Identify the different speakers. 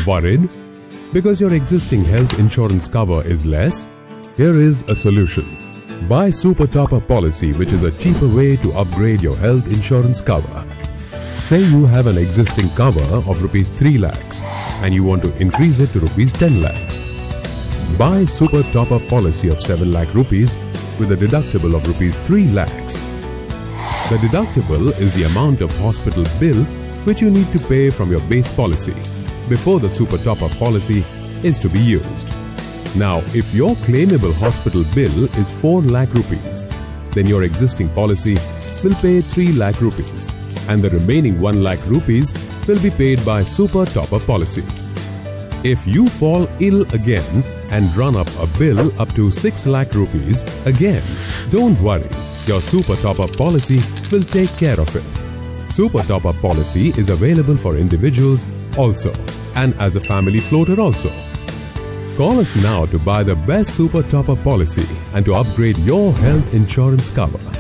Speaker 1: Worried? Because your existing health insurance cover is less? Here is a solution. Buy Super Top-Up Policy, which is a cheaper way to upgrade your health insurance cover. Say you have an existing cover of Rs 3 lakhs and you want to increase it to Rs 10 lakhs. Buy Super Top-Up Policy of 7 lakh rupees with a deductible of Rs 3 lakhs. The deductible is the amount of hospital bill which you need to pay from your base policy before the Super Top-Up Policy is to be used. Now, if your claimable hospital bill is 4 lakh rupees, then your existing policy will pay 3 lakh rupees and the remaining 1 lakh rupees will be paid by Super Top-Up Policy. If you fall ill again and run up a bill up to 6 lakh rupees again, don't worry. Your Super Top-Up Policy will take care of it. Super Top-Up Policy is available for individuals also and as a family floater also. Call us now to buy the best Super Top-Up Policy and to upgrade your health insurance cover.